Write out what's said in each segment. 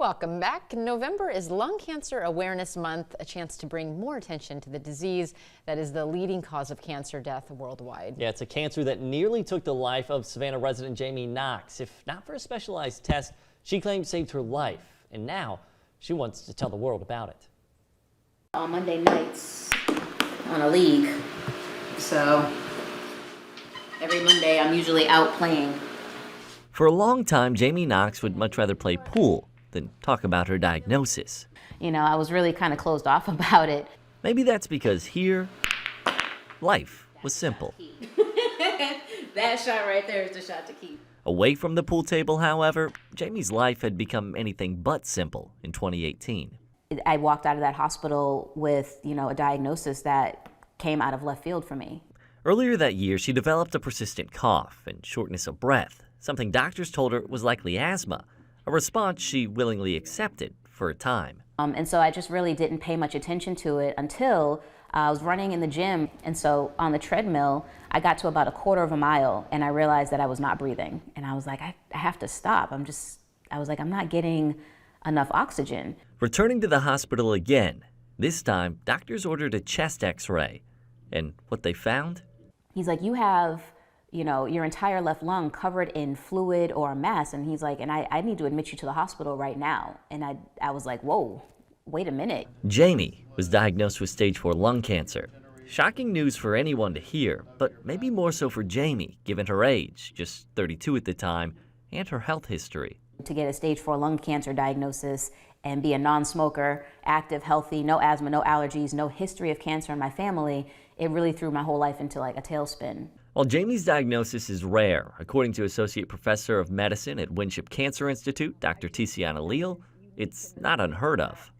Welcome back. November is Lung Cancer Awareness Month, a chance to bring more attention to the disease that is the leading cause of cancer death worldwide. Yeah, it's a cancer that nearly took the life of Savannah resident Jamie Knox. If not for a specialized test, she claimed saved her life. And now she wants to tell the world about it. On Monday nights on a league, so every Monday I'm usually out playing. For a long time, Jamie Knox would much rather play pool than talk about her diagnosis. You know, I was really kind of closed off about it. Maybe that's because here, life was simple. That shot right there is the shot to keep. Away from the pool table, however, Jamie's life had become anything but simple in 2018. I walked out of that hospital with, a diagnosis that came out of left field for me. Earlier that year, she developed a persistent cough and shortness of breath, something doctors told her was likely asthma, a response she willingly accepted for a time. And so I just really didn't pay much attention to it until I was running in the gym. And so on the treadmill, I got to about a quarter of a mile and I realized that I was not breathing. And I was like, I have to stop. I'm not getting enough oxygen. Returning to the hospital again, this time doctors ordered a chest x-ray. And what they found? He's like, you have your entire left lung covered in fluid or a mass. And he's like, and I need to admit you to the hospital right now. And I was like, whoa, wait a minute. Jamie was diagnosed with stage 4 lung cancer. Shocking news for anyone to hear, but maybe more so for Jamie, given her age, just 32 at the time, and her health history. To get a stage 4 lung cancer diagnosis and be a non-smoker, active, healthy, no asthma, no allergies, no history of cancer in my family, it really threw my whole life into like a tailspin. While Jamie's diagnosis is rare, according to Associate Professor of Medicine at Winship Cancer Institute, Dr. Tiziana Leal, it's not unheard of.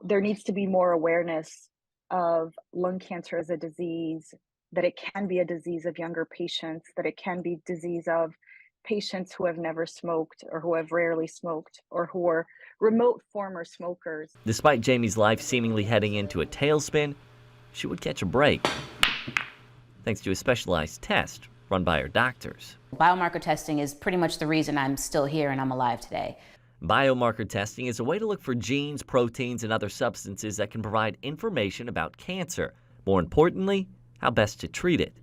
There needs to be more awareness of lung cancer as a disease, that it can be a disease of younger patients, that it can be disease of patients who have never smoked or who have rarely smoked or who are remote former smokers. Despite Jamie's life seemingly heading into a tailspin, she would catch a break, thanks to a specialized test run by her doctors. Biomarker testing is pretty much the reason I'm still here and I'm alive today. Biomarker testing is a way to look for genes, proteins, and other substances that can provide information about cancer. More importantly, how best to treat it.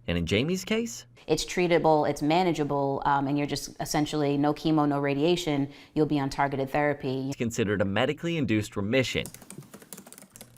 And in Jamie's case? It's treatable, it's manageable, and you're just essentially no chemo, no radiation. You'll be on targeted therapy. It's considered a medically induced remission.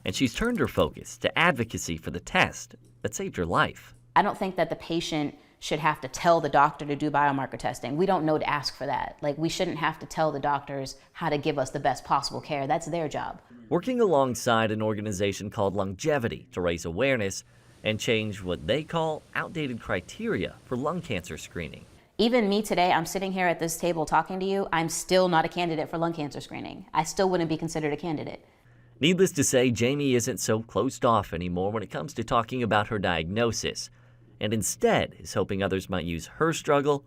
And she's turned her focus to advocacy for the test that saved her life. I don't think that the patient should have to tell the doctor to do biomarker testing. We don't know to ask for that. We shouldn't have to tell the doctors how to give us the best possible care. That's their job. Working alongside an organization called Longevity to raise awareness and change what they call outdated criteria for lung cancer screening. Even me today, I'm sitting here at this table talking to you, I'm still not a candidate for lung cancer screening. I still wouldn't be considered a candidate. Needless to say, Jamie isn't so closed off anymore when it comes to talking about her diagnosis, and instead is hoping others might use her struggle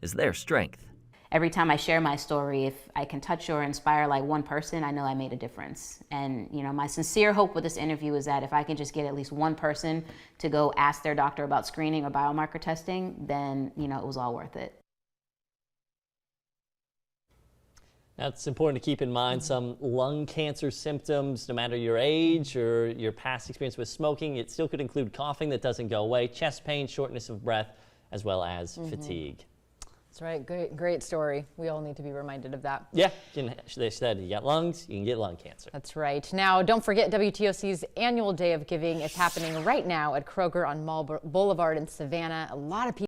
as their strength. Every time I share my story, if I can touch or inspire one person, I know I made a difference. And my sincere hope with this interview is that if I can just get at least one person to go ask their doctor about screening or biomarker testing, then it was all worth it. Now, it's important to keep in mind some lung cancer symptoms, no matter your age or your past experience with smoking. It still could include coughing that doesn't go away, chest pain, shortness of breath, as well as fatigue. That's right. Great story. We all need to be reminded of that. Yeah, they said you got lungs, you can get lung cancer. That's right. Now, don't forget WTOC's annual Day of Giving is happening right now at Kroger on Mall Boulevard in Savannah. A lot of people